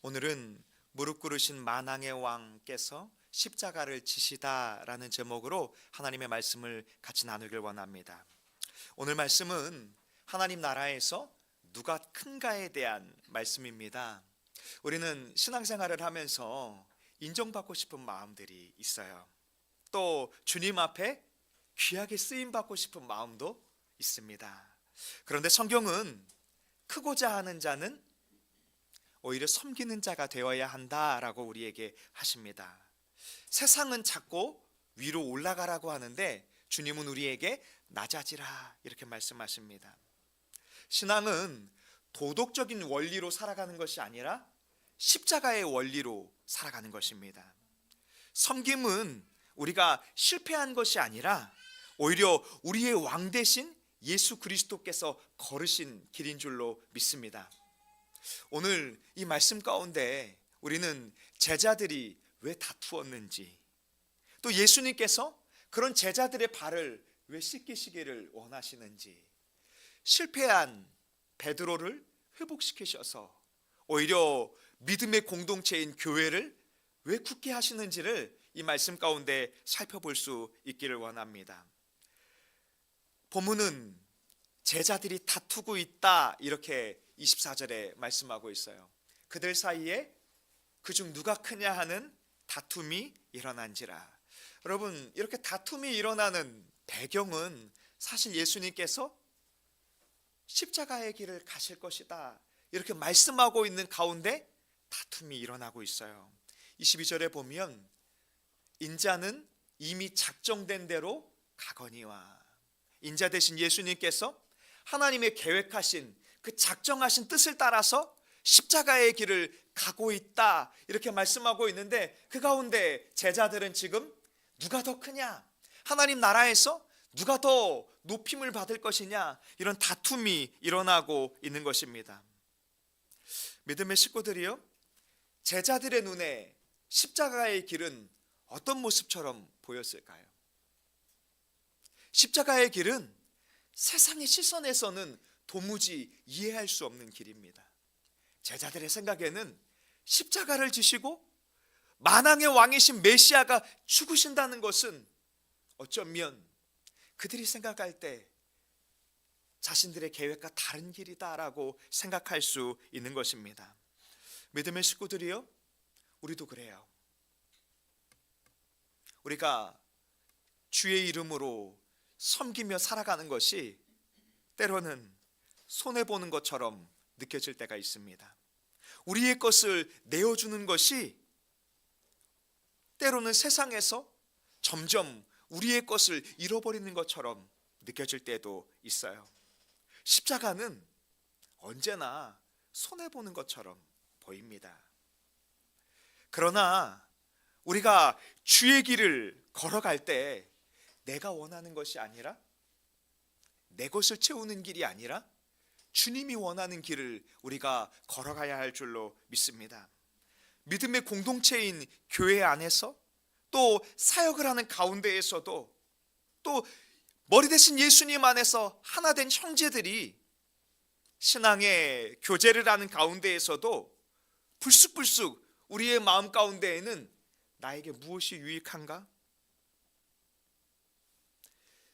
오늘은 무릎 꿇으신 만왕의 왕께서 십자가를 지시다라는 제목으로 하나님의 말씀을 같이 나누길 원합니다. 오늘 말씀은 하나님 나라에서 누가 큰가에 대한 말씀입니다. 우리는 신앙생활을 하면서 인정받고 싶은 마음들이 있어요. 또 주님 앞에 귀하게 쓰임받고 싶은 마음도 있습니다. 그런데 성경은 크고자 하는 자는 오히려 섬기는 자가 되어야 한다라고 우리에게 하십니다. 세상은 자꾸 위로 올라가라고 하는데 주님은 우리에게 낮아지라 이렇게 말씀하십니다. 신앙은 도덕적인 원리로 살아가는 것이 아니라 십자가의 원리로 살아가는 것입니다. 섬김은 우리가 실패한 것이 아니라 오히려 우리의 왕 대신 예수 그리스도께서 걸으신 길인 줄로 믿습니다. 오늘 이 말씀 가운데 우리는 제자들이 왜 다투었는지, 또 예수님께서 그런 제자들의 발을 왜 씻기시기를 원하시는지, 실패한 베드로를 회복시키셔서 오히려 믿음의 공동체인 교회를 왜 굳게 하시는지를 이 말씀 가운데 살펴볼 수 있기를 원합니다. 본문은 제자들이 다투고 있다 이렇게 24절에 말씀하고 있어요. 그들 사이에 그중 누가 크냐 하는 다툼이 일어난지라. 여러분, 이렇게 다툼이 일어나는 배경은 사실 예수님께서 십자가의 길을 가실 것이다 이렇게 말씀하고 있는 가운데 다툼이 일어나고 있어요. 22절에 보면 인자는 이미 작정된 대로 가거니와, 인자 대신 예수님께서 하나님의 계획하신 그 작정하신 뜻을 따라서 십자가의 길을 가고 있다 이렇게 말씀하고 있는데, 그 가운데 제자들은 지금 누가 더 크냐, 하나님 나라에서 누가 더 높임을 받을 것이냐, 이런 다툼이 일어나고 있는 것입니다. 믿음의 식구들이요, 제자들의 눈에 십자가의 길은 어떤 모습처럼 보였을까요? 십자가의 길은 세상의 시선에서는 도무지 이해할 수 없는 길입니다. 제자들의 생각에는 십자가를 지시고 만왕의 왕이신 메시아가 죽으신다는 것은 어쩌면 그들이 생각할 때 자신들의 계획과 다른 길이다라고 생각할 수 있는 것입니다. 믿음의 식구들이요, 우리도 그래요. 우리가 주의 이름으로 섬기며 살아가는 것이 때로는 손해보는 것처럼 느껴질 때가 있습니다. 우리의 것을 내어주는 것이 때로는 세상에서 점점 우리의 것을 잃어버리는 것처럼 느껴질 때도 있어요. 십자가는 언제나 손해보는 것처럼 보입니다. 그러나 우리가 주의 길을 걸어갈 때 내가 원하는 것이 아니라, 내 것을 채우는 길이 아니라 주님이 원하는 길을 우리가 걸어가야 할 줄로 믿습니다. 믿음의 공동체인 교회 안에서, 또 사역을 하는 가운데에서도, 또 머리 대신 예수님 안에서 하나 된 형제들이 신앙의 교제를 하는 가운데에서도 불쑥불쑥 우리의 마음 가운데에는 나에게 무엇이 유익한가?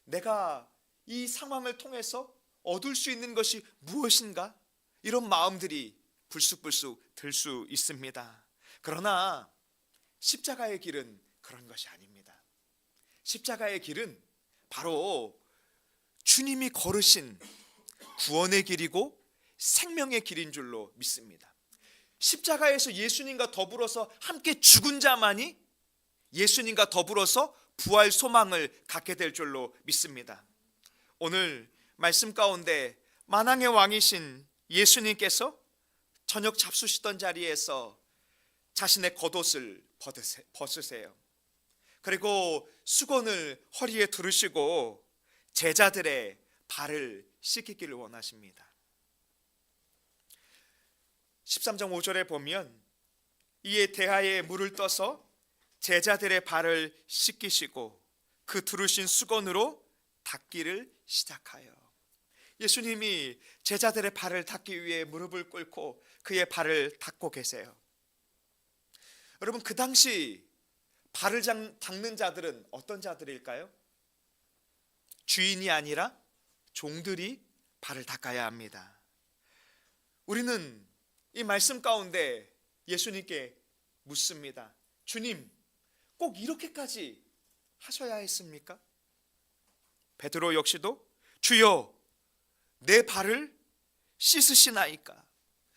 내가 이 상황을 통해서 얻을 수 있는 것이 무엇인가? 이런 마음들이 불쑥불쑥 들 수 있습니다. 그러나 십자가의 길은 그런 것이 아닙니다. 십자가의 길은 바로 주님이 걸으신 구원의 길이고 생명의 길인 줄로 믿습니다. 십자가에서 예수님과 더불어서 함께 죽은 자만이 예수님과 더불어서 부활 소망을 갖게 될 줄로 믿습니다. 오늘 말씀 가운데 만왕의 왕이신 예수님께서 저녁 잡수시던 자리에서 자신의 겉옷을 벗으세요. 그리고 수건을 허리에 두르시고 제자들의 발을 씻기기를 원하십니다. 13장 5절에 보면 이에 대하에 물을 떠서 제자들의 발을 씻기시고 그 두르신 수건으로 닦기를 시작하여, 예수님이 제자들의 발을 닦기 위해 무릎을 꿇고 그의 발을 닦고 계세요. 여러분, 그 당시 발을 닦는 자들은 어떤 자들일까요? 주인이 아니라 종들이 발을 닦아야 합니다. 우리는 이 말씀 가운데 예수님께 묻습니다. 주님, 꼭 이렇게까지 하셔야 했습니까? 베드로 역시도 주여, 내 발을 씻으시나이까?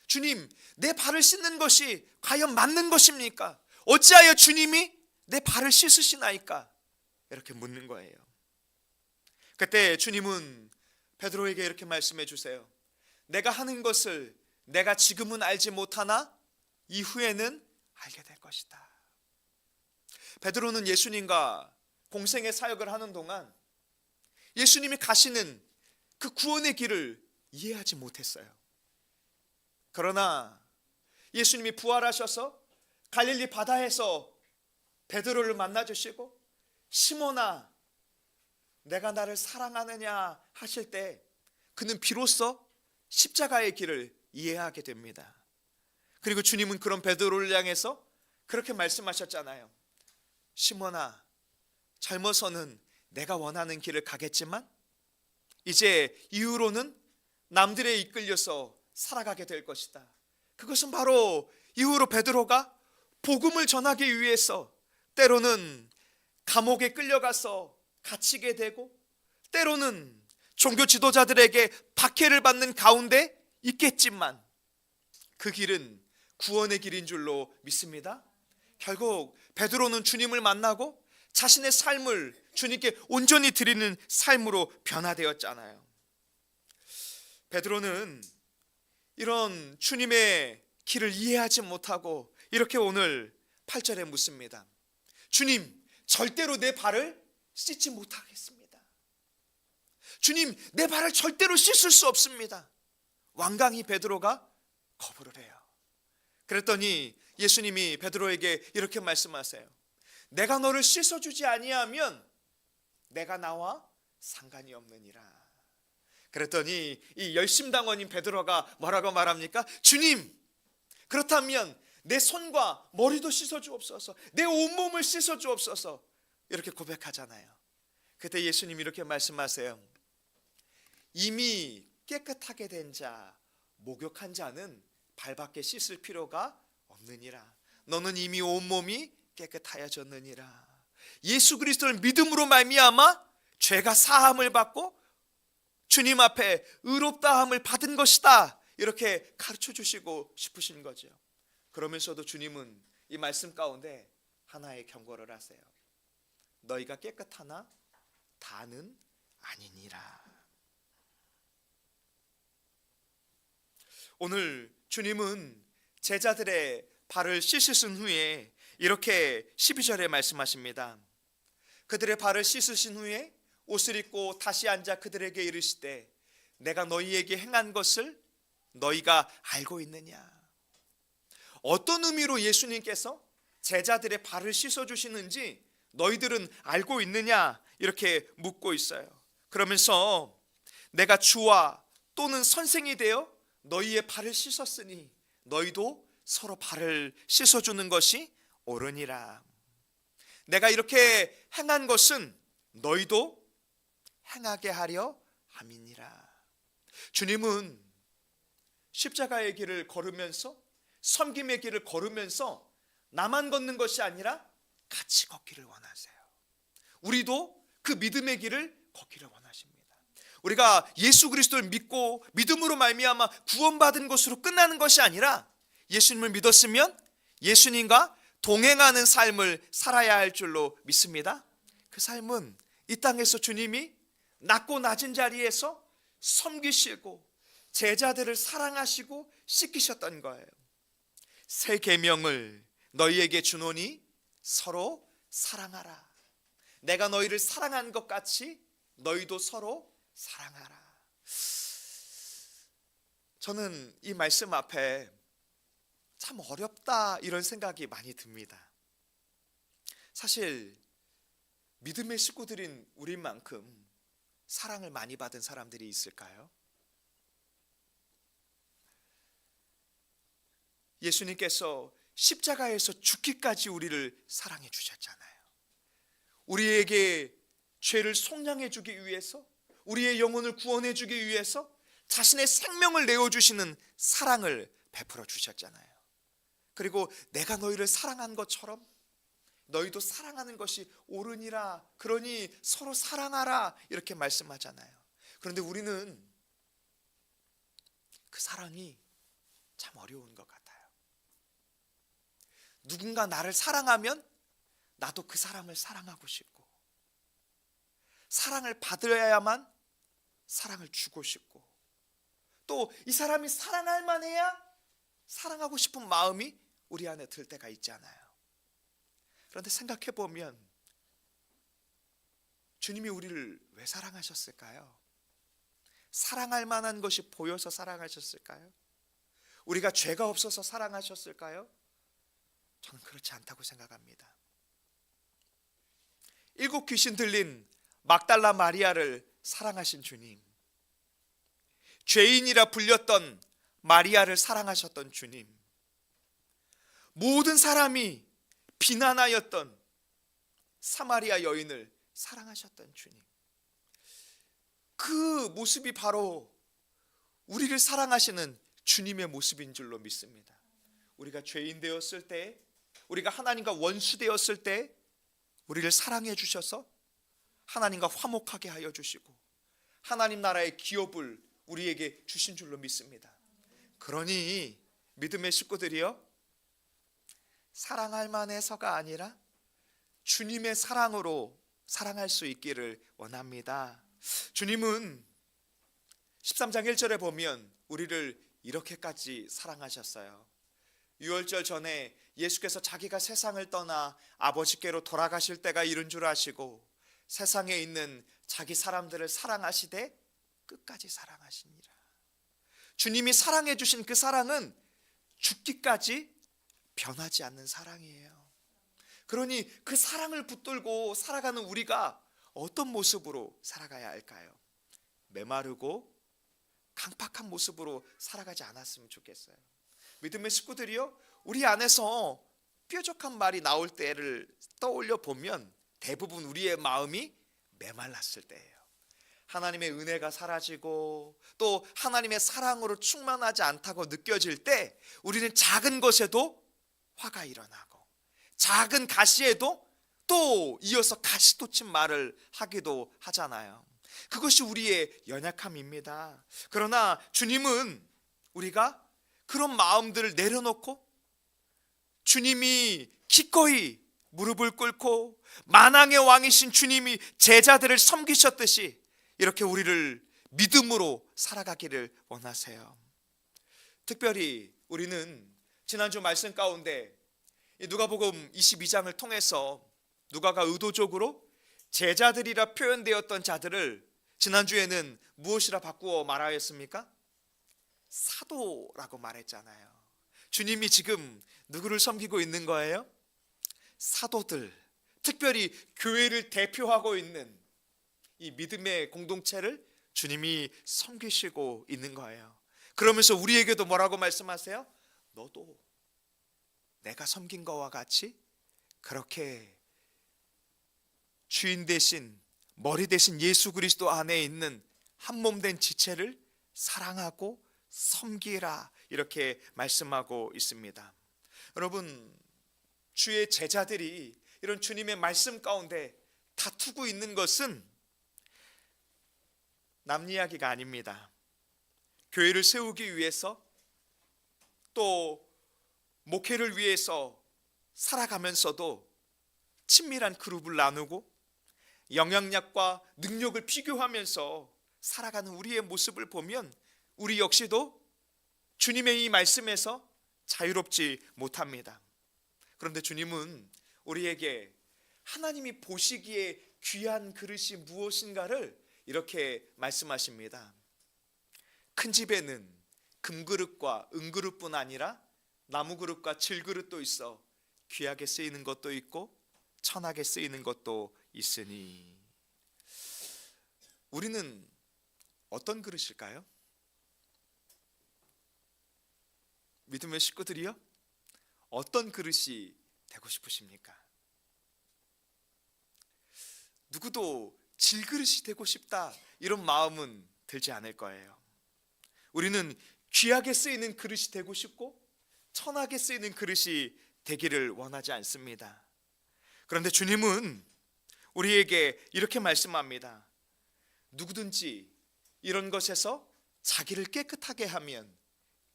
주님, 내 발을 씻는 것이 과연 맞는 것입니까? 어찌하여 주님이 내 발을 씻으시나이까? 이렇게 묻는 거예요. 그때 주님은 베드로에게 이렇게 말씀해 주세요. 내가 하는 것을 내가 지금은 알지 못하나 이후에는 알게 될 것이다. 베드로는 예수님과 공생의 사역을 하는 동안 예수님이 가시는 그 구원의 길을 이해하지 못했어요. 그러나 예수님이 부활하셔서 갈릴리 바다에서 베드로를 만나주시고 시몬아, 내가 나를 사랑하느냐 하실 때 그는 비로소 십자가의 길을 이해하게 됩니다. 그리고 주님은 그런 베드로를 향해서 그렇게 말씀하셨잖아요. 시몬아, 젊어서는 내가 원하는 길을 가겠지만 이제 이후로는 남들에 이끌려서 살아가게 될 것이다. 그것은 바로 이후로 베드로가 복음을 전하기 위해서 때로는 감옥에 끌려가서 갇히게 되고 때로는 종교 지도자들에게 박해를 받는 가운데 있겠지만 그 길은 구원의 길인 줄로 믿습니다. 결국 베드로는 주님을 만나고 자신의 삶을 주님께 온전히 드리는 삶으로 변화되었잖아요. 베드로는 이런 주님의 길을 이해하지 못하고 이렇게 오늘 8절에 묻습니다. 주님, 절대로 내 발을 씻지 못하겠습니다. 주님, 내 발을 절대로 씻을 수 없습니다. 완강히 베드로가 거부를 해요. 그랬더니 예수님이 베드로에게 이렇게 말씀하세요. 내가 너를 씻어주지 아니하면 내가 나와 상관이 없느니라. 그랬더니 이 열심당원인 베드로가 뭐라고 말합니까? 주님, 그렇다면 내 손과 머리도 씻어주옵소서, 내 온몸을 씻어주옵소서, 이렇게 고백하잖아요. 그때 예수님이 이렇게 말씀하세요. 이미 깨끗하게 된 자, 목욕한 자는 발밖에 씻을 필요가 없느니라. 너는 이미 온몸이 깨끗하여졌느니라. 예수 그리스도를 믿음으로 말미암아 죄가 사함을 받고 주님 앞에 의롭다함을 받은 것이다, 이렇게 가르쳐 주시고 싶으신 거죠. 그러면서도 주님은 이 말씀 가운데 하나의 경고를 하세요. 너희가 깨끗하나 다는 아니니라. 오늘 주님은 제자들의 발을 씻으신 후에 이렇게 12절에 말씀하십니다. 그들의 발을 씻으신 후에 옷을 입고 다시 앉아 그들에게 이르시되 내가 너희에게 행한 것을 너희가 알고 있느냐. 어떤 의미로 예수님께서 제자들의 발을 씻어주시는지 너희들은 알고 있느냐, 이렇게 묻고 있어요. 그러면서 내가 주와 또는 선생이 되어 너희의 발을 씻었으니 너희도 서로 발을 씻어주는 것이 옳으니라. 내가 이렇게 행한 것은 너희도 행하게 하려 함이니라. 주님은 십자가의 길을 걸으면서 섬김의 길을 걸으면서 나만 걷는 것이 아니라 같이 걷기를 원하세요. 우리도 그 믿음의 길을 걷기를 원하십니다. 우리가 예수 그리스도를 믿고 믿음으로 말미암아 구원받은 것으로 끝나는 것이 아니라 예수님을 믿었으면 예수님과 동행하는 삶을 살아야 할 줄로 믿습니다. 그 삶은 이 땅에서 주님이 낮고 낮은 자리에서 섬기시고 제자들을 사랑하시고 씻기셨던 거예요. 새 계명을 너희에게 주노니 서로 사랑하라. 내가 너희를 사랑한 것 같이 너희도 서로 사랑하라. 저는 이 말씀 앞에 참 어렵다 이런 생각이 많이 듭니다. 사실 믿음의 식구들인 우리만큼 사랑을 많이 받은 사람들이 있을까요? 예수님께서 십자가에서 죽기까지 우리를 사랑해 주셨잖아요. 우리에게 죄를 속량해 주기 위해서, 우리의 영혼을 구원해 주기 위해서 자신의 생명을 내어주시는 사랑을 베풀어 주셨잖아요. 그리고 내가 너희를 사랑한 것처럼 너희도 사랑하는 것이 옳으니라. 그러니 서로 사랑하라. 이렇게 말씀하잖아요. 그런데 우리는 그 사랑이 참 어려운 것 같아요. 누군가 나를 사랑하면 나도 그 사람을 사랑하고 싶고, 사랑을 받아야만 사랑을 주고 싶고, 또 이 사람이 사랑할 만해야 사랑하고 싶은 마음이 우리 안에 들 때가 있잖아요. 그런데 생각해 보면 주님이 우리를 왜 사랑하셨을까요? 사랑할 만한 것이 보여서 사랑하셨을까요? 우리가 죄가 없어서 사랑하셨을까요? 저는 그렇지 않다고 생각합니다. 7 귀신 들린 막달라 마리아를 사랑하신 주님, 죄인이라 불렸던 마리아를 사랑하셨던 주님, 모든 사람이 비난하였던 사마리아 여인을 사랑하셨던 주님, 그 모습이 바로 우리를 사랑하시는 주님의 모습인 줄로 믿습니다. 우리가 죄인 되었을 때, 우리가 하나님과 원수 되었을 때 우리를 사랑해 주셔서 하나님과 화목하게 하여 주시고 하나님 나라의 기업을 우리에게 주신 줄로 믿습니다. 그러니 믿음의 식구들이여, 사랑할 만해서가 아니라 주님의 사랑으로 사랑할 수 있기를 원합니다. 주님은 13장 1절에 보면 우리를 이렇게까지 사랑하셨어요. 유월절 전에 예수께서 자기가 세상을 떠나 아버지께로 돌아가실 때가 이른 줄 아시고 세상에 있는 자기 사람들을 사랑하시되 끝까지 사랑하시니라. 주님이 사랑해 주신 그 사랑은 죽기까지 변하지 않는 사랑이에요. 그러니 그 사랑을 붙들고 살아가는 우리가 어떤 모습으로 살아가야 할까요? 메마르고 강팍한 모습으로 살아가지 않았으면 좋겠어요. 믿음의 식구들이요, 우리 안에서 뾰족한 말이 나올 때를 떠올려 보면 대부분 우리의 마음이 메말랐을 때예요. 하나님의 은혜가 사라지고 또 하나님의 사랑으로 충만하지 않다고 느껴질 때 우리는 작은 것에도 화가 일어나고 작은 가시에도 또 이어서 가시돋친 말을 하기도 하잖아요. 그것이 우리의 연약함입니다. 그러나 주님은 우리가 그런 마음들을 내려놓고 주님이 기꺼이 무릎을 꿇고 만왕의 왕이신 주님이 제자들을 섬기셨듯이 이렇게 우리를 믿음으로 살아가기를 원하세요. 특별히 우리는 지난주 말씀 가운데 누가복음 22장을 통해서 누가가 의도적으로 제자들이라 표현되었던 자들을 지난주에는 무엇이라 바꾸어 말하였습니까? 사도라고 말했잖아요. 주님이 지금 누구를 섬기고 있는 거예요? 사도들, 특별히 교회를 대표하고 있는 이 믿음의 공동체를 주님이 섬기시고 있는 거예요. 그러면서 우리에게도 뭐라고 말씀하세요? 너도 내가 섬긴 거와 같이 그렇게 주인 대신 머리 대신 예수 그리스도 안에 있는 한 몸 된 지체를 사랑하고 섬기라, 이렇게 말씀하고 있습니다. 여러분, 주의 제자들이 이런 주님의 말씀 가운데 다투고 있는 것은 남 이야기가 아닙니다. 교회를 세우기 위해서 또 목회를 위해서 살아가면서도 친밀한 그룹을 나누고 영향력과 능력을 비교하면서 살아가는 우리의 모습을 보면 우리 역시도 주님의 이 말씀에서 자유롭지 못합니다. 그런데 주님은 우리에게 하나님이 보시기에 귀한 그릇이 무엇인가를 이렇게 말씀하십니다. 큰 집에는 금그릇과 은그릇뿐 아니라 나무그릇과 질그릇도 있어 귀하게 쓰이는 것도 있고 천하게 쓰이는 것도 있으니. 우리는 어떤 그릇일까요? 믿음의 식구들이요, 어떤 그릇이 되고 싶으십니까? 누구도 질그릇이 되고 싶다 이런 마음은 들지 않을 거예요. 우리는 귀하게 쓰이는 그릇이 되고 싶고 천하게 쓰이는 그릇이 되기를 원하지 않습니다. 그런데 주님은 우리에게 이렇게 말씀합니다. 누구든지 이런 것에서 자기를 깨끗하게 하면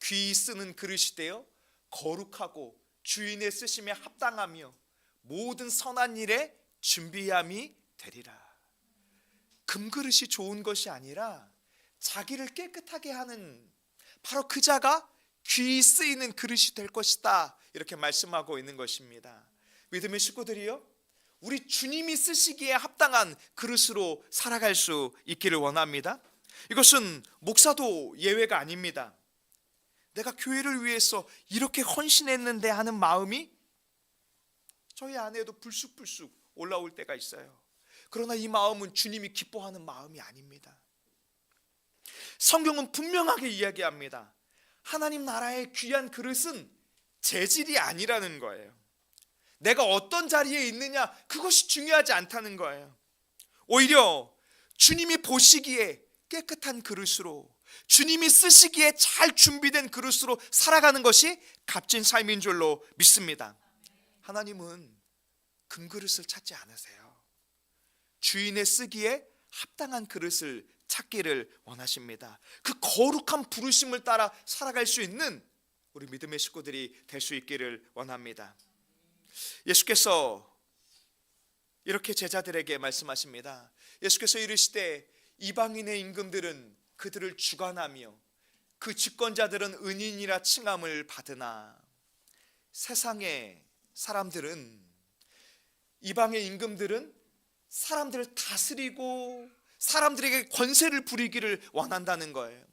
귀히 쓰는 그릇이 되어 거룩하고 주인의 쓰심에 합당하며 모든 선한 일에 준비함이 되리라. 금그릇이 좋은 것이 아니라 자기를 깨끗하게 하는 바로 그 자가 귀히 쓰이는 그릇이 될 것이다, 이렇게 말씀하고 있는 것입니다. 믿음의 식구들이요, 우리 주님이 쓰시기에 합당한 그릇으로 살아갈 수 있기를 원합니다. 이것은 목사도 예외가 아닙니다. 내가 교회를 위해서 이렇게 헌신했는데 하는 마음이 저희 안에도 불쑥불쑥 올라올 때가 있어요. 그러나 이 마음은 주님이 기뻐하는 마음이 아닙니다. 성경은 분명하게 이야기합니다. 하나님 나라의 귀한 그릇은 재질이 아니라는 거예요. 내가 어떤 자리에 있느냐, 그것이 중요하지 않다는 거예요. 오히려 주님이 보시기에 깨끗한 그릇으로, 주님이 쓰시기에 잘 준비된 그릇으로 살아가는 것이 값진 삶인 줄로 믿습니다. 하나님은 금그릇을 찾지 않으세요. 주인의 쓰기에 합당한 그릇을 찾기를 원하십니다. 그 거룩한 부르심을 따라 살아갈 수 있는 우리 믿음의 식구들이 될 수 있기를 원합니다. 예수께서 이렇게 제자들에게 말씀하십니다. 예수께서 이르시되 이방인의 임금들은 그들을 주관하며 그 집권자들은 은인이라 칭함을 받으나 세상의 사람들은, 이방의 임금들은 사람들을 다스리고 사람들에게 권세를 부리기를 원한다는 거예요.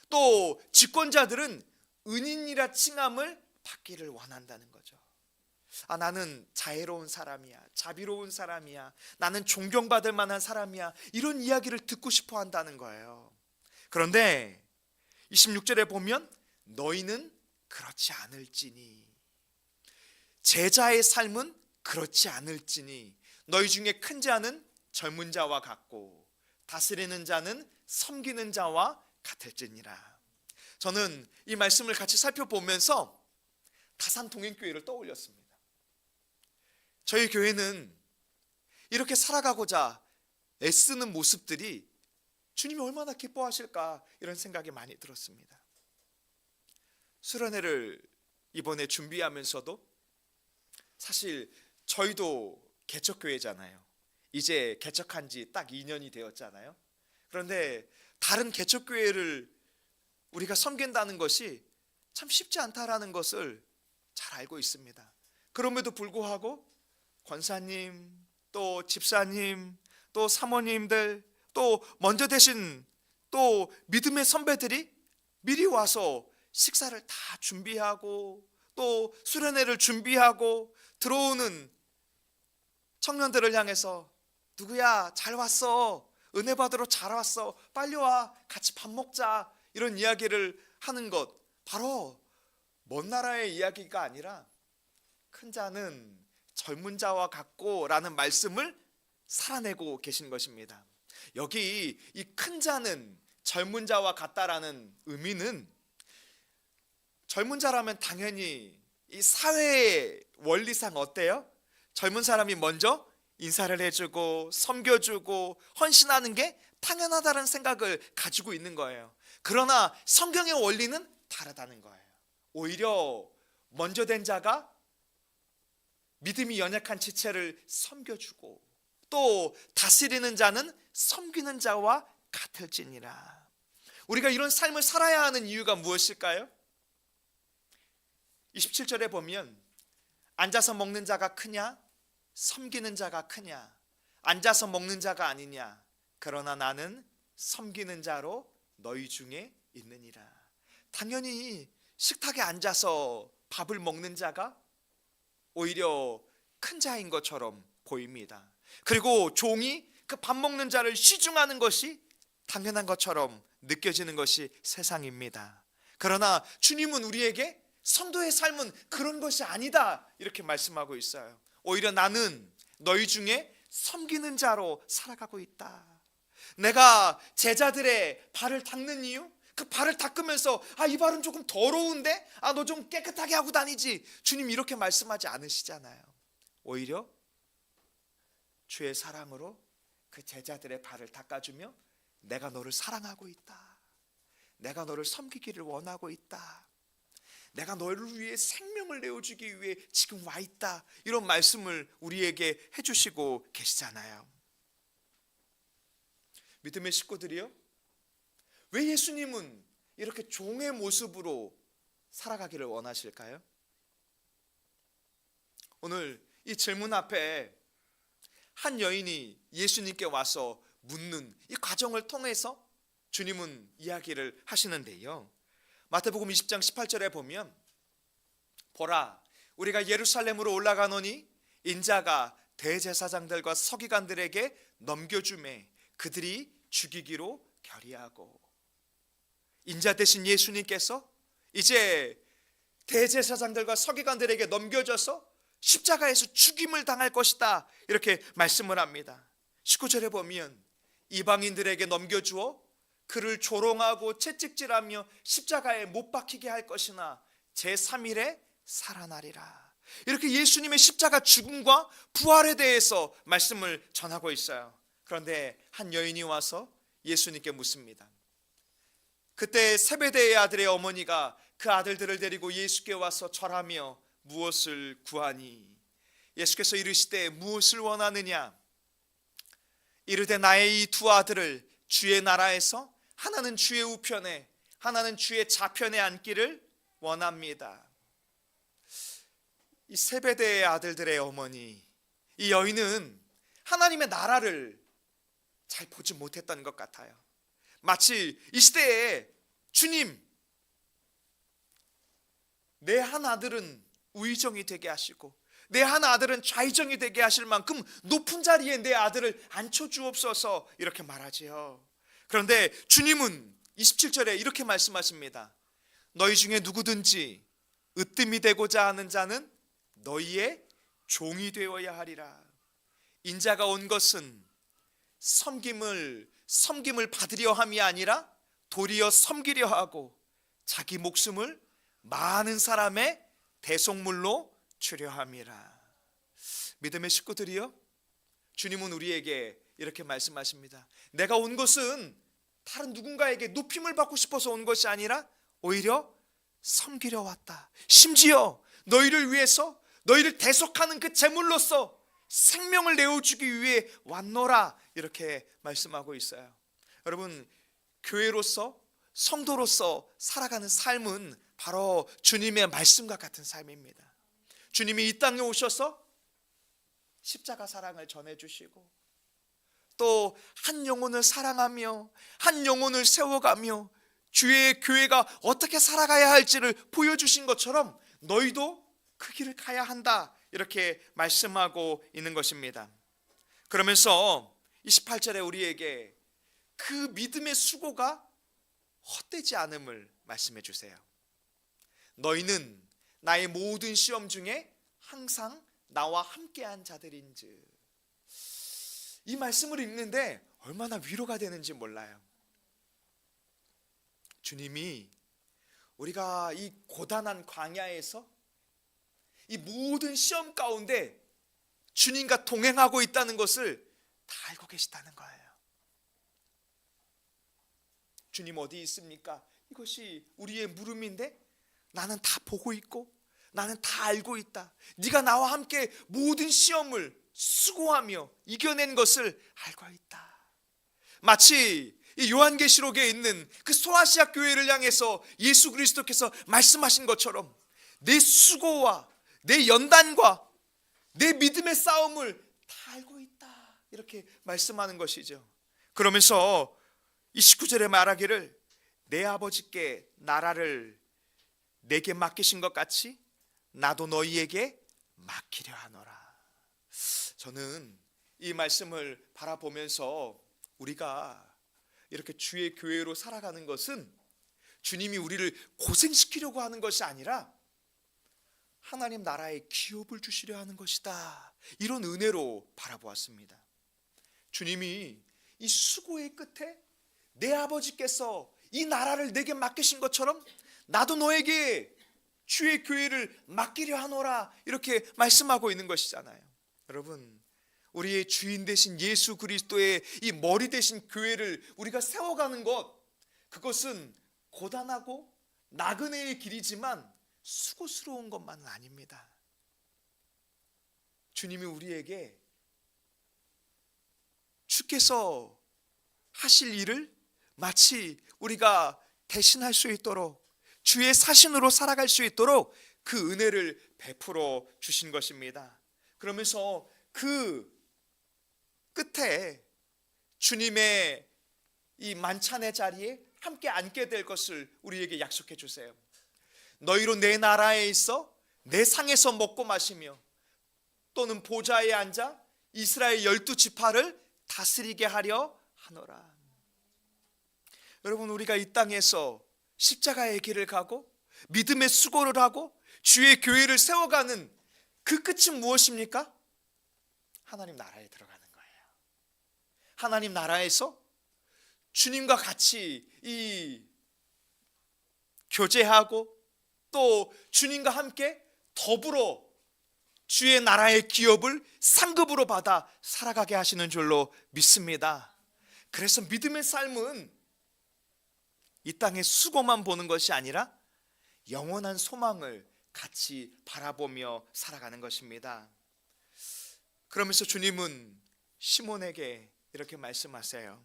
또 집권자들은 은인이라 칭함을 받기를 원한다는 거죠. 나는 자애로운 사람이야, 자비로운 사람이야, 나는 존경받을 만한 사람이야, 이런 이야기를 듣고 싶어 한다는 거예요. 그런데 26절에 보면 너희는 그렇지 않을지니, 제자의 삶은 그렇지 않을지니 너희 중에 큰 자는 젊은 자와 같고 다스리는 자는 섬기는 자와 같을지니라. 저는 이 말씀을 같이 살펴보면서 다산동행교회를 떠올렸습니다. 저희 교회는 이렇게 살아가고자 애쓰는 모습들이 주님이 얼마나 기뻐하실까, 이런 생각이 많이 들었습니다. 수련회를 이번에 준비하면서도 사실 저희도 개척교회잖아요. 이제 개척한 지 딱 2년이 되었잖아요. 그런데 다른 개척교회를 우리가 섬긴다는 것이 참 쉽지 않다라는 것을 잘 알고 있습니다. 그럼에도 불구하고 권사님, 또 집사님, 또 사모님들, 또 먼저 되신 또 믿음의 선배들이 미리 와서 식사를 다 준비하고 또 수련회를 준비하고 들어오는 청년들을 향해서 누구야, 잘 왔어, 은혜 받으러 잘 왔어, 빨리 와, 같이 밥 먹자, 이런 이야기를 하는 것, 바로 먼 나라의 이야기가 아니라 큰 자는 젊은 자와 같고 라는 말씀을 살아내고 계신 것입니다. 여기 이 큰 자는 젊은 자와 같다라는 의미는, 젊은 자라면 당연히 이 사회의 원리상 어때요? 젊은 사람이 먼저 인사를 해주고 섬겨주고 헌신하는 게 당연하다는 생각을 가지고 있는 거예요. 그러나 성경의 원리는 다르다는 거예요. 오히려 먼저 된 자가 믿음이 연약한 지체를 섬겨주고 또 다스리는 자는 섬기는 자와 같을지니라. 우리가 이런 삶을 살아야 하는 이유가 무엇일까요? 27절에 보면 앉아서 먹는 자가 크냐, 섬기는 자가 크냐, 앉아서 먹는 자가 아니냐, 그러나 나는 섬기는 자로 너희 중에 있느니라. 당연히 식탁에 앉아서 밥을 먹는 자가 오히려 큰 자인 것처럼 보입니다. 그리고 종이 그 밥 먹는 자를 시중하는 것이 당연한 것처럼 느껴지는 것이 세상입니다. 그러나 주님은 우리에게 성도의 삶은 그런 것이 아니다 이렇게 말씀하고 있어요. 오히려 나는 너희 중에 섬기는 자로 살아가고 있다. 내가 제자들의 발을 닦는 이유, 그 발을 닦으면서 이 발은 조금 더러운데 너 좀 깨끗하게 하고 다니지, 주님 이렇게 말씀하지 않으시잖아요. 오히려 주의 사랑으로 그 제자들의 발을 닦아주며 내가 너를 사랑하고 있다, 내가 너를 섬기기를 원하고 있다, 내가 너를 위해 생명을 내어주기 위해 지금 와 있다, 이런 말씀을 우리에게 해주시고 계시잖아요. 믿음의 식구들이요, 왜 예수님은 이렇게 종의 모습으로 살아가기를 원하실까요? 오늘 이 질문 앞에 한 여인이 예수님께 와서 묻는 이 과정을 통해서 주님은 이야기를 하시는데요, 마태복음 20장 18절에 보면 보라, 우리가 예루살렘으로 올라가노니 인자가 대제사장들과 서기관들에게 넘겨주매 그들이 죽이기로 결의하고. 인자 되신 예수님께서 이제 대제사장들과 서기관들에게 넘겨져서 십자가에서 죽임을 당할 것이다 이렇게 말씀을 합니다. 19절에 보면 이방인들에게 넘겨주어 그를 조롱하고 채찍질하며 십자가에 못 박히게 할 것이나 제3일에 살아나리라. 이렇게 예수님의 십자가 죽음과 부활에 대해서 말씀을 전하고 있어요. 그런데 한 여인이 와서 예수님께 묻습니다. 그때 세베대의 아들의 어머니가 그 아들들을 데리고 예수께 와서 절하며 무엇을 구하니? 예수께서 이르시되 무엇을 원하느냐? 이르되 나의 이 두 아들을 주의 나라에서 하나는 주의 우편에 하나는 주의 좌편에 앉기를 원합니다. 이 세베대의 아들들의 어머니, 이 여인은 하나님의 나라를 잘 보지 못했던 것 같아요. 마치 이 시대에 주님, 내 한 아들은 우의정이 되게 하시고 내 한 아들은 좌의정이 되게 하실 만큼 높은 자리에 내 아들을 앉혀주옵소서 이렇게 말하지요. 그런데 주님은 27절에 이렇게 말씀하십니다. 너희 중에 누구든지 으뜸이 되고자 하는 자는 너희의 종이 되어야 하리라. 인자가 온 것은 섬김을 받으려 함이 아니라 도리어 섬기려 하고 자기 목숨을 많은 사람의 대속물로 주려 함이라. 믿음의 식구들이요, 주님은 우리에게 이렇게 말씀하십니다. 내가 온 것은 다른 누군가에게 높임을 받고 싶어서 온 것이 아니라 오히려 섬기려 왔다. 심지어 너희를 위해서 너희를 대속하는 그 제물로서 생명을 내어주기 위해 왔노라 이렇게 말씀하고 있어요. 여러분, 교회로서 성도로서 살아가는 삶은 바로 주님의 말씀과 같은 삶입니다. 주님이 이 땅에 오셔서 십자가 사랑을 전해주시고 또 한 영혼을 사랑하며 한 영혼을 세워가며 주의 교회가 어떻게 살아가야 할지를 보여주신 것처럼 너희도 그 길을 가야 한다 이렇게 말씀하고 있는 것입니다. 그러면서 28절에 우리에게 그 믿음의 수고가 헛되지 않음을 말씀해 주세요. 너희는 나의 모든 시험 중에 항상 나와 함께한 자들인즉. 이 말씀을 읽는데 얼마나 위로가 되는지 몰라요. 주님이 우리가 이 고단한 광야에서 이 모든 시험 가운데 주님과 동행하고 있다는 것을 다 알고 계시다는 거예요. 주님 어디 있습니까? 이것이 우리의 물음인데 나는 다 보고 있고 나는 다 알고 있다. 네가 나와 함께 모든 시험을 수고하며 이겨낸 것을 알고 있다. 마치 이 요한계시록에 있는 그 소아시아 교회를 향해서 예수 그리스도께서 말씀하신 것처럼 내 수고와 내 연단과 내 믿음의 싸움을 다 알고 있다 이렇게 말씀하는 것이죠. 그러면서 29절에 말하기를 내 아버지께 나라를 내게 맡기신 것 같이 나도 너희에게 맡기려 하노라. 저는 이 말씀을 바라보면서 우리가 이렇게 주의 교회로 살아가는 것은 주님이 우리를 고생시키려고 하는 것이 아니라 하나님 나라에 기업을 주시려 하는 것이다. 이런 은혜로 바라보았습니다. 주님이 이 수고의 끝에 내 아버지께서 이 나라를 내게 맡기신 것처럼 나도 너에게 주의 교회를 맡기려 하노라, 이렇게 말씀하고 있는 것이잖아요. 여러분, 우리의 주인 되신 예수 그리스도의 이 머리 되신 교회를 우리가 세워가는 것, 그것은 고단하고 나그네의 길이지만 수고스러운 것만은 아닙니다. 주님이 우리에게 주께서 하실 일을 마치 우리가 대신할 수 있도록, 주의 사신으로 살아갈 수 있도록 그 은혜를 베풀어 주신 것입니다. 그러면서 그 끝에 주님의 이 만찬의 자리에 함께 앉게 될 것을 우리에게 약속해 주세요. 너희로 내 나라에 있어 내 상에서 먹고 마시며 또는 보좌에 앉아 이스라엘 12지파를 다스리게 하려 하노라. 여러분, 우리가 이 땅에서 십자가의 길을 가고 믿음의 수고를 하고 주의 교회를 세워가는 그 끝은 무엇입니까? 하나님 나라에 들어가는 거예요. 하나님 나라에서 주님과 같이 이 교제하고 또 주님과 함께 더불어 주의 나라의 기업을 상급으로 받아 살아가게 하시는 줄로 믿습니다. 그래서 믿음의 삶은 이 땅의 수고만 보는 것이 아니라 영원한 소망을 같이 바라보며 살아가는 것입니다. 그러면서 주님은 시몬에게 이렇게 말씀하세요.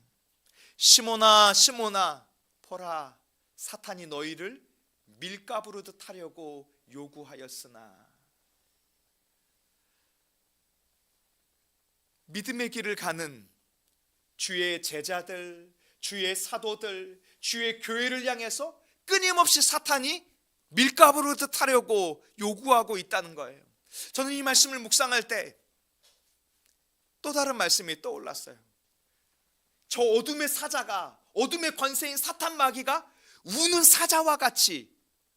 시몬아, 시몬아, 보라, 사탄이 너희를 밀가부르듯 하려고 요구하였으나. 믿음의 길을 가는 주의 제자들, 주의 사도들, 주의 교회를 향해서 끊임없이 사탄이 밀가부르듯 하려고 요구하고 있다는 거예요. 저는 이 말씀을 묵상할 때 또 다른 말씀이 떠올랐어요. 저 어둠의 사자가, 어둠의 권세인 사탄 마귀가 우는 사자와 같이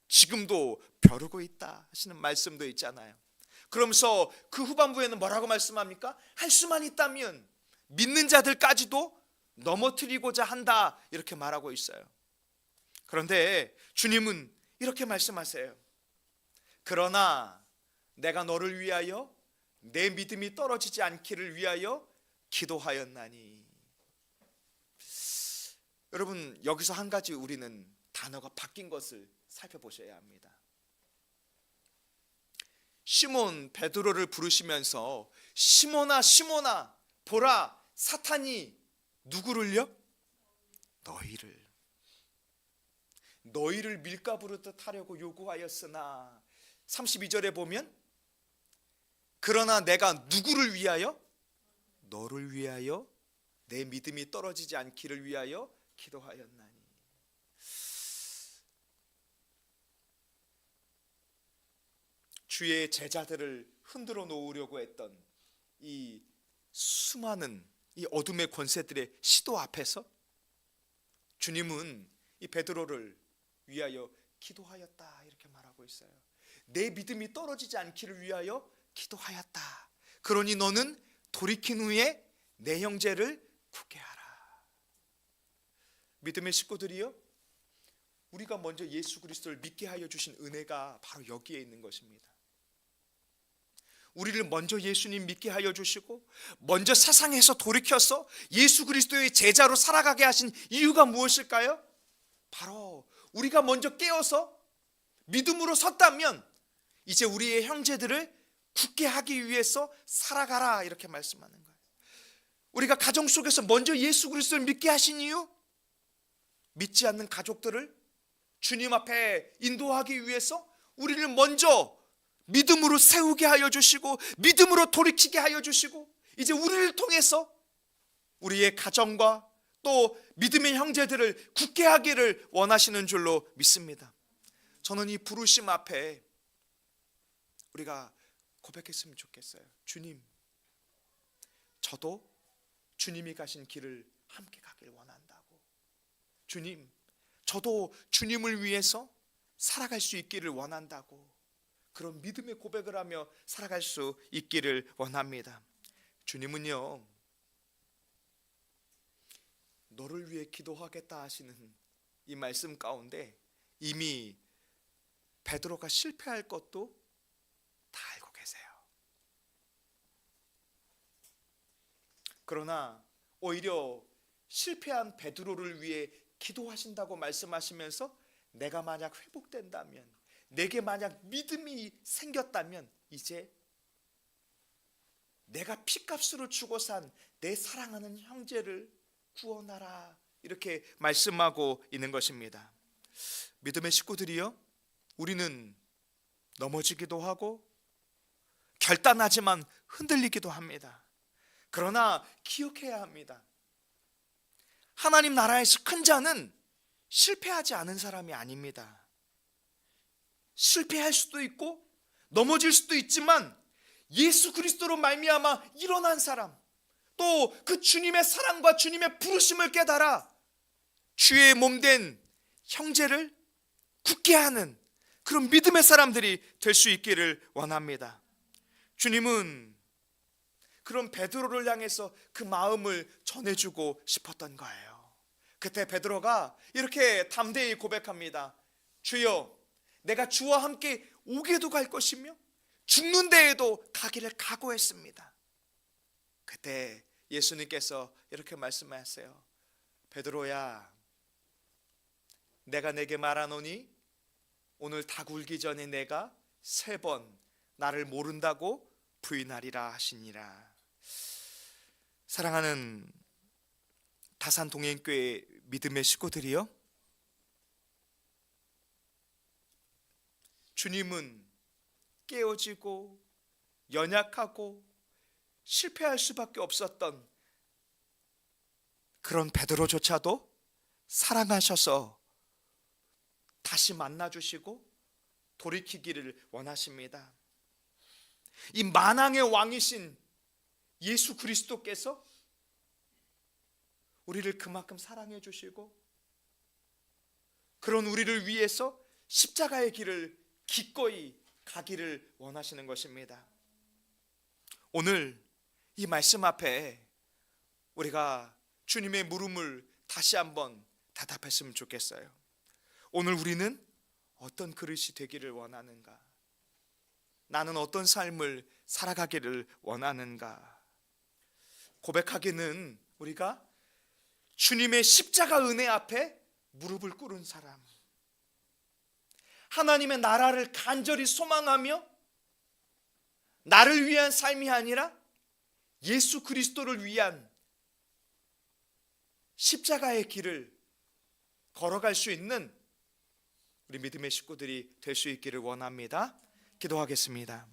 지금도 벼르고 있다 하시는 말씀도 있잖아요. 그러면서 그 후반부에는 뭐라고 말씀합니까? 할 수만 있다면 믿는 자들까지도 넘어뜨리고자 한다, 이렇게 말하고 있어요. 그런데 주님은 이렇게 말씀하세요. 그러나 내가 너를 위하여 내 믿음이 떨어지지 않기를 위하여 기도하였나니. 여러분, 여기서 한 가지 우리는 단어가 바뀐 것을 살펴보셔야 합니다. 시몬 베드로를 부르시면서 시몬아, 시몬아, 보라, 사탄이 누구를요? 너희를 밀가부르듯 하려고 요구하였으나, 32절에 보면 그러나 내가 누구를 위하여? 너를 위하여 내 믿음이 떨어지지 않기를 위하여 기도하였나니. 주의 제자들을 흔들어 놓으려고 했던 이 수많은 이 어둠의 권세들의 시도 앞에서 주님은 이 베드로를 위하여 기도하였다, 이렇게 말하고 있어요. 내 믿음이 떨어지지 않기를 위하여 기도하였다. 그러니 너는 돌이킨 후에 내 형제를 굳게 하라. 믿음의 식구들이요, 우리가 먼저 예수 그리스도를 믿게 하여 주신 은혜가 바로 여기에 있는 것입니다. 우리를 먼저 예수님 믿게 하여 주시고 먼저 세상에서 돌이켜서 예수 그리스도의 제자로 살아가게 하신 이유가 무엇일까요? 바로 우리가 먼저 깨어서 믿음으로 섰다면 이제 우리의 형제들을 굳게 하기 위해서 살아가라, 이렇게 말씀하는 거예요. 우리가 가정 속에서 먼저 예수 그리스도를 믿게 하신 이유, 믿지 않는 가족들을 주님 앞에 인도하기 위해서 우리를 먼저 믿음으로 세우게 하여 주시고 믿음으로 돌이키게 하여 주시고 이제 우리를 통해서 우리의 가정과 또 믿음의 형제들을 굳게 하기를 원하시는 줄로 믿습니다. 저는 이 부르심 앞에 우리가 고백했으면 좋겠어요. 주님, 저도 주님이 가신 길을 함께 가길 원한다고. 주님, 저도 주님을 위해서 살아갈 수 있기를 원한다고. 그런 믿음의 고백을 하며 살아갈 수 있기를 원합니다. 주님은요, 너를 위해 기도하겠다 하시는 이 말씀 가운데 이미 베드로가 실패할 것도 다 알고 계세요. 그러나 오히려 실패한 베드로를 위해 기도하신다고 말씀하시면서 내가 만약 회복된다면, 내게 만약 믿음이 생겼다면 이제 내가 피값으로 주고 산 내 사랑하는 형제를 구원하라, 이렇게 말씀하고 있는 것입니다. 믿음의 식구들이요, 우리는 넘어지기도 하고 결단하지만 흔들리기도 합니다. 그러나 기억해야 합니다. 하나님 나라에서 큰 자는 실패하지 않은 사람이 아닙니다. 실패할 수도 있고 넘어질 수도 있지만 예수 그리스도로 말미암아 일어난 사람, 또 그 주님의 사랑과 주님의 부르심을 깨달아 주의 몸된 형제를 굳게 하는 그런 믿음의 사람들이 될 수 있기를 원합니다. 주님은 그런 베드로를 향해서 그 마음을 전해주고 싶었던 거예요. 그때 베드로가 이렇게 담대히 고백합니다. 주여, 내가 주와 함께 옥에도 갈 것이며 죽는 데에도 가기를 각오했습니다. 그때 예수님께서 이렇게 말씀하세요. 베드로야, 내가 내게 말하노니 오늘 닭 울기 전에 내가 3번 나를 모른다고 부인하리라 하시니라. 사랑하는 다산 동행교회 믿음의 식구들이요, 주님은 깨어지고 연약하고 실패할 수밖에 없었던 그런 베드로조차도 사랑하셔서 다시 만나주시고 돌이키기를 원하십니다. 이 만왕의 왕이신 예수 그리스도께서 우리를 그만큼 사랑해 주시고 그런 우리를 위해서 십자가의 길을 기꺼이 가기를 원하시는 것입니다. 오늘 이 말씀 앞에 우리가 주님의 물음을 다시 한번 대답했으면 좋겠어요. 오늘 우리는 어떤 그릇이 되기를 원하는가? 나는 어떤 삶을 살아가기를 원하는가? 고백하기는 우리가 주님의 십자가 은혜 앞에 무릎을 꿇은 사람, 하나님의 나라를 간절히 소망하며 나를 위한 삶이 아니라 예수 그리스도를 위한 십자가의 길을 걸어갈 수 있는 우리 믿음의 식구들이 될 수 있기를 원합니다. 기도하겠습니다.